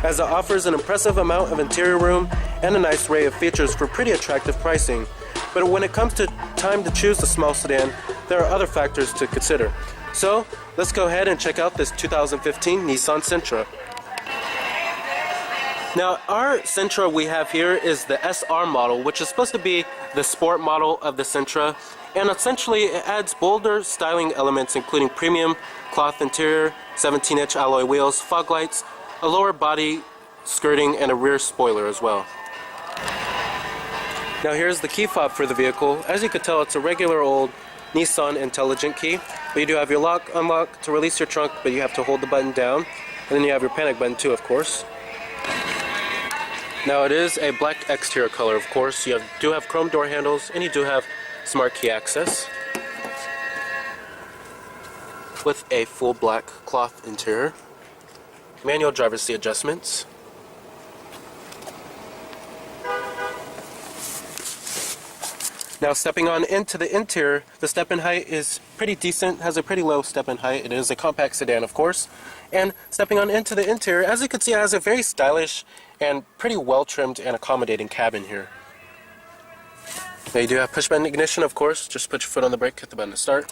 as it offers an impressive amount of interior room and a nice array of features for pretty attractive pricing. But when it comes to time to choose a small sedan, there are other factors to consider. So let's go ahead and check out this 2015 Nissan Sentra. Now, our Sentra we have here is the SR model, which is supposed to be the sport model of the Sentra, and essentially it adds bolder styling elements including premium cloth interior, 17-inch alloy wheels, fog lights, a lower body skirting, and a rear spoiler as well. Now here's the key fob for the vehicle. As you can tell, it's a regular old Nissan intelligent key, but you do have your lock unlock to release your trunk, but you have to hold the button down, and then you have your panic button too, of course. Now it is a black exterior color, of course. You do have chrome door handles, and you do have smart key access with a full black cloth interior. Manual driver's seat adjustments. Now stepping on into the interior, the step-in height is pretty decent, has a pretty low step-in height. It is a compact sedan, of course. And stepping on into the interior, as you can see, it has a very stylish and pretty well-trimmed and accommodating cabin here. Now you do have push-button ignition, of course. Just put your foot on the brake, hit the button to start.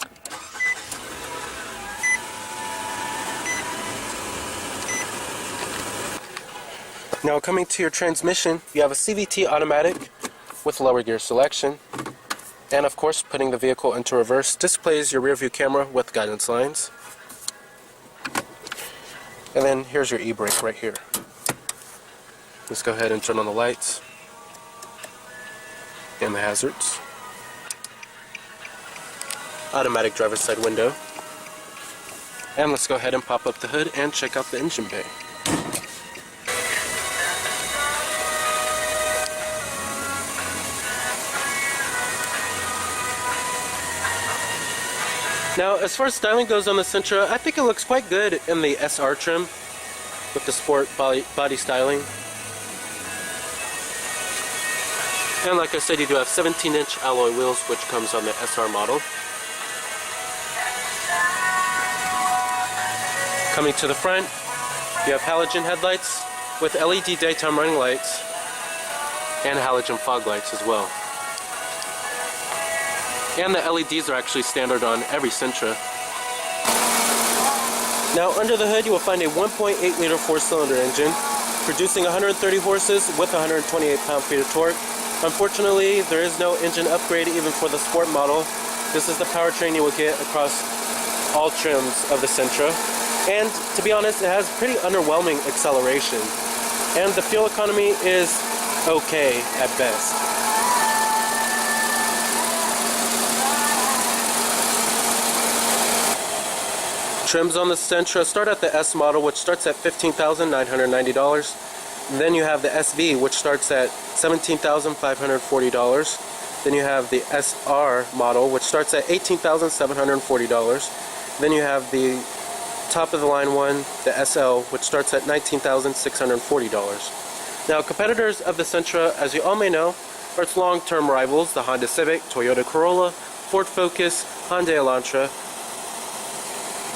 Now coming to your transmission, you have a CVT automatic with lower gear selection. And of course, putting the vehicle into reverse displays your rear view camera with guidance lines. And then here's your e-brake right here. Let's go ahead and turn on the lights and the hazards. Automatic driver's side window. And let's go ahead and pop up the hood and check out the engine bay. Now, as far as styling goes on the Sentra, I think it looks quite good in the SR trim with the sport body styling. And like I said, you do have 17-inch alloy wheels, which comes on the SR model. Coming to the front, you have halogen headlights with LED daytime running lights and halogen fog lights as well. And the LEDs are actually standard on every Sentra. Now under the hood you will find a 1.8 liter 4-cylinder engine producing 130 horses with 128 pound-feet of torque. Unfortunately, there is no engine upgrade even for the sport model. This is the powertrain you will get across all trims of the Sentra. And to be honest, it has pretty underwhelming acceleration. And the fuel economy is okay at best. Trims on the Sentra start at the S model, which starts at $15,990. Then you have the SV, which starts at $17,540. Then you have the SR model, which starts at $18,740. Then you have the top of the line one, the SL, which starts at $19,640. Now, competitors of the Sentra, as you all may know, are its long-term rivals, the Honda Civic, Toyota Corolla, Ford Focus, Hyundai Elantra,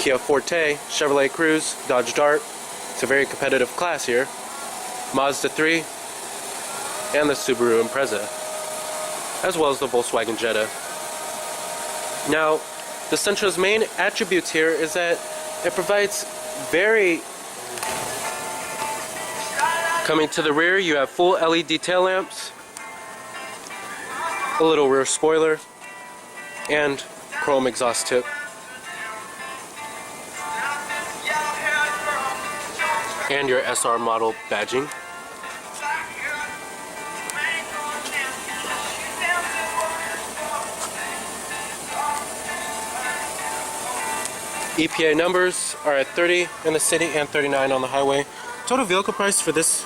Kia Forte, Chevrolet Cruze, Dodge Dart. It's a very competitive class here. Mazda 3, and the Subaru Impreza, as well as the Volkswagen Jetta. Now, the Sentra's main attributes here is that it provides very... Coming to the rear, you have full LED tail lamps, a little rear spoiler, and chrome exhaust tip. And your SR model badging. EPA numbers are at 30 in the city and 39 on the highway. Total vehicle price for this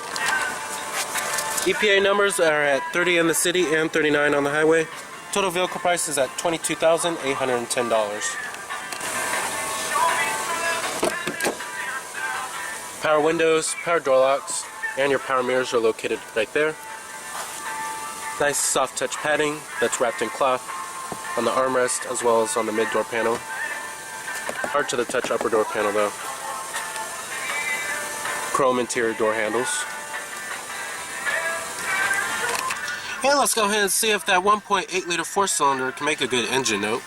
EPA numbers are at 30 in the city and 39 on the highway. Total vehicle price is at $22,810. Power windows, power door locks, and your power mirrors are located right there. Nice soft touch padding that's wrapped in cloth on the armrest as well as on the mid door panel. Hard to the touch upper door panel though. chrome interior door handles. And let's go ahead and see if that 1.8 liter 4-cylinder can make a good engine note.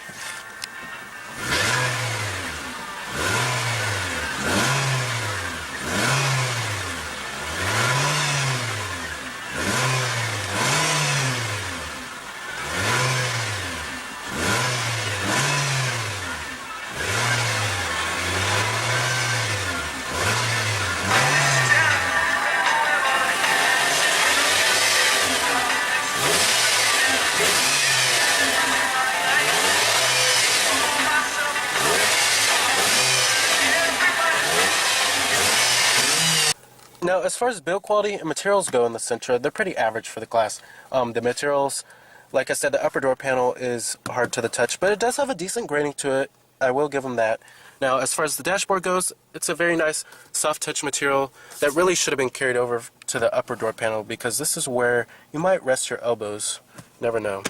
Now, as far as build quality and materials go in the Sentra, they're pretty average for the class. The materials, like I said, the upper door panel is hard to the touch, but it does have a decent grading to it. I will give them that. Now, as far as the dashboard goes, it's a very nice soft touch material that really should have been carried over to the upper door panel, because this is where you might rest your elbows. Never know.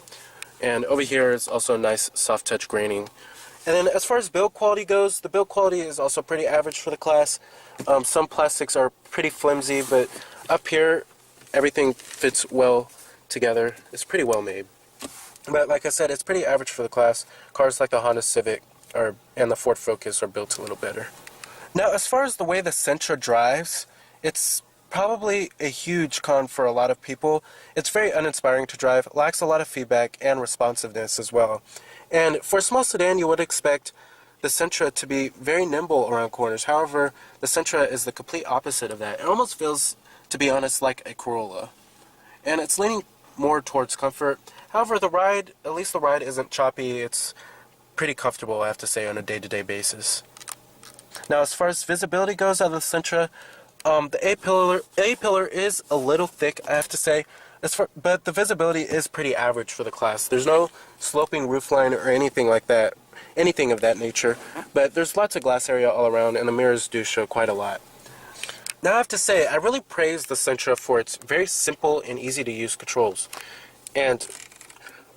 And over here is also a nice soft touch grading. And then as far as build quality goes, the build quality is also pretty average for the class. Some plastics are pretty flimsy, but up here everything fits well together. It's pretty well made. But like I said, it's pretty average for the class. Cars like the Honda Civic and the Ford Focus are built a little better. Now, as far as the way the Sentra drives, it's probably a huge con for a lot of people. It's very uninspiring to drive, lacks a lot of feedback and responsiveness as well. And for a small sedan, you would expect the Sentra to be very nimble around corners. However, the Sentra is the complete opposite of that. It almost feels, to be honest, like a Corolla. And it's leaning more towards comfort. However, the ride, at least the ride isn't choppy. It's pretty comfortable, I have to say, on a day-to-day basis. Now, as far as visibility goes out of the Sentra, the A-pillar is a little thick, I have to say. But the visibility is pretty average for the class. There's no sloping roofline or anything like that, anything of that nature. But there's lots of glass area all around, and the mirrors do show quite a lot. Now I have to say, I really praise the Sentra for its very simple and easy to use controls. And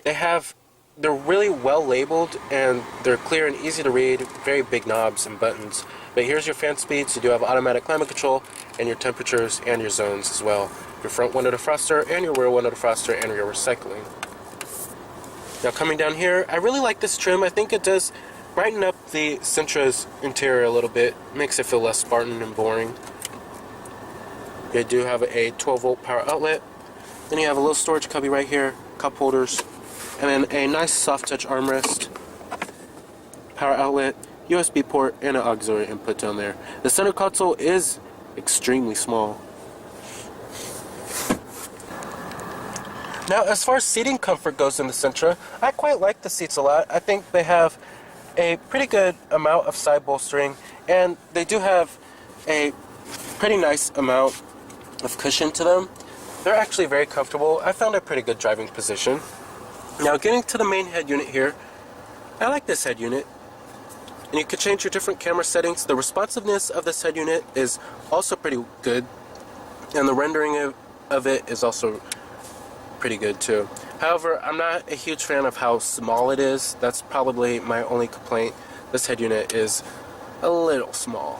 they're really well labeled, and they're clear and easy to read, very big knobs and buttons. But here's your fan speeds. You do have automatic climate control, and your temperatures and your zones as well. Your front window defroster and your rear window defroster and your recycling. Now coming down here, I really like this trim. I think it does brighten up the Sentra's interior a little bit, makes it feel less Spartan and boring. You do have a 12-volt power outlet. Then you have a little storage cubby right here, cup holders, and then a nice soft touch armrest, power outlet, USB port, and an auxiliary input down there. The center console is extremely small. Now, as far as seating comfort goes in the Sentra, I quite like the seats a lot. I think they have a pretty good amount of side bolstering, and they do have a pretty nice amount of cushion to them. They're actually very comfortable. I found a pretty good driving position. Now, getting to the main head unit here, I like this head unit. And you can change your different camera settings. The responsiveness of this head unit is also pretty good, and the rendering of it is also pretty good too. However, I'm not a huge fan of how small it is. That's probably my only complaint. This head unit is a little small.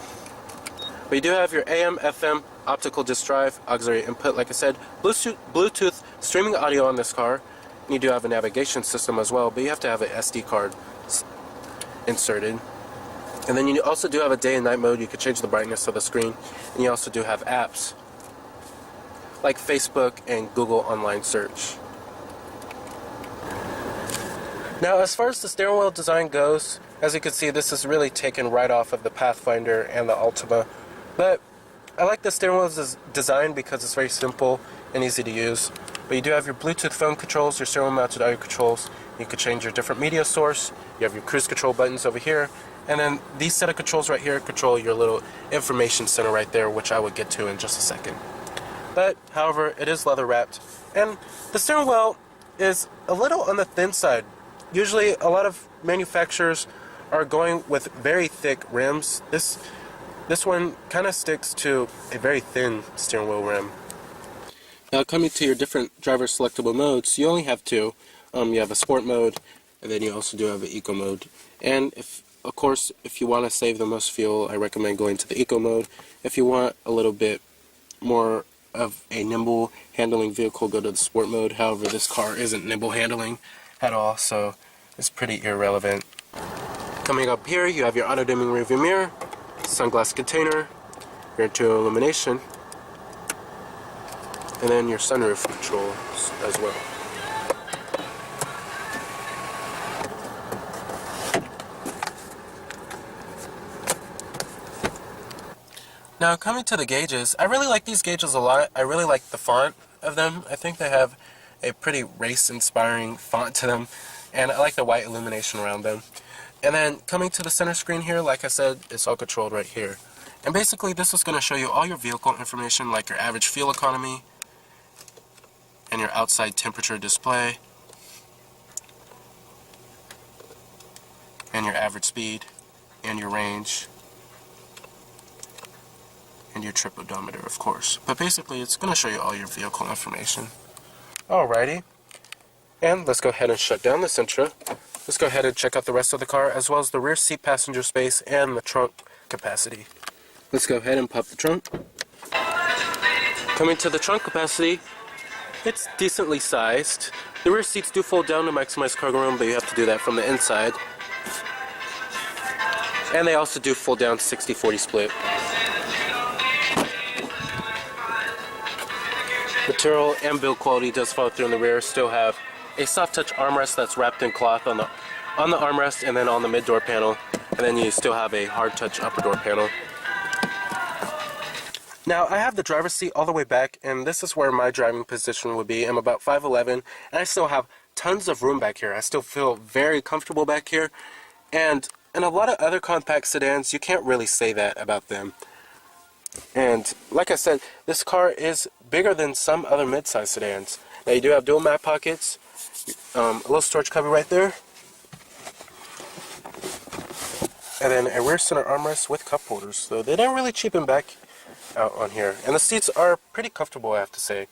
But you do have your AM, FM, optical disc drive, auxiliary input, like I said, Bluetooth streaming audio on this car. And you do have a navigation system as well, but you have to have an SD card inserted. And then you also do have a day and night mode. You can change the brightness of the screen. And you also do have apps like Facebook and Google Online Search. Now, as far as the steering wheel design goes, as you can see, this is really taken right off of the Pathfinder and the Altima. But I like the steering wheel's design because it's very simple and easy to use. But you do have your Bluetooth phone controls, your steering wheel mounted audio controls. You can change your different media source. You have your cruise control buttons over here. And then these set of controls right here control your little information center right there, which I will get to in just a second. But, however, it is leather wrapped. And the steering wheel is a little on the thin side. Usually, a lot of manufacturers are going with very thick rims. This one kind of sticks to a very thin steering wheel rim. Now, coming to your different driver selectable modes, you only have two. You have a sport mode, and then you also do have an eco mode. And if of course, if you want to save the most fuel, I recommend going to the eco mode. If you want a little bit more of a nimble handling vehicle, go to the sport mode. However, this car isn't nimble handling at all, so it's pretty irrelevant. Coming up here, you have your auto dimming rearview mirror, sunglass container, your interior illumination, and then your sunroof controls as well. Now coming to the gauges, I really like these gauges a lot. I really like the font of them. I think they have a pretty race-inspiring font to them, and I like the white illumination around them. And then coming to the center screen here, like I said, it's all controlled right here. And basically this is going to show you all your vehicle information, like your average fuel economy, and your outside temperature display, and your average speed, and your range, and your trip odometer, of course. But basically it's going to show you all your vehicle information. Alrighty, and let's go ahead and shut down this intro. Let's go ahead and check out the rest of the car, as well as the rear seat passenger space and the trunk capacity. Let's go ahead and pop the trunk. Coming to the trunk capacity, it's decently sized. The rear seats do fold down to maximize cargo room, but you have to do that from the inside. And they also do fold down 60-40 split. Material and build quality does follow through in the rear. Still have a soft touch armrest that's wrapped in cloth on the armrest and then on the mid door panel, and then you still have a hard touch upper door panel. Now I have the driver's seat all the way back, and this is where my driving position would be. I'm about 5'11", and I still have tons of room back here. I still feel very comfortable back here, and in a lot of other compact sedans you can't really say that about them. And like I said, this car is bigger than some other mid-size sedans. Now you do have dual mat pockets, a little storage cubby right there, and then a rear center armrest with cup holders. So they don't really cheapen back out on here. And the seats are pretty comfortable, I have to say.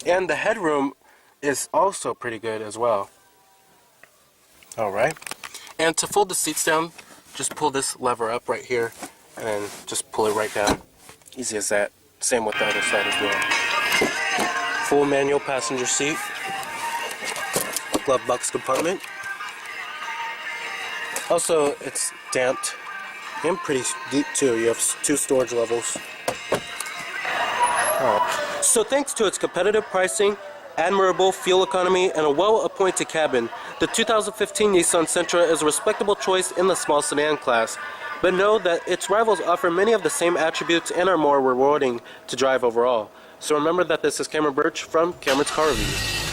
And the headroom is also pretty good as well. Alright. And to fold the seats down, just pull this lever up right here, and then just pull it right down. Easy as that. Same with the other side as well. Full manual passenger seat. Glove box compartment. Also, it's damped and pretty deep too. You have 2 storage levels. So thanks to its competitive pricing, admirable fuel economy, and a well-appointed cabin, the 2015 Nissan Sentra is a respectable choice in the small sedan class. But know that its rivals offer many of the same attributes and are more rewarding to drive overall. So remember that this is Cameron Birch from Cameron's Car Reviews.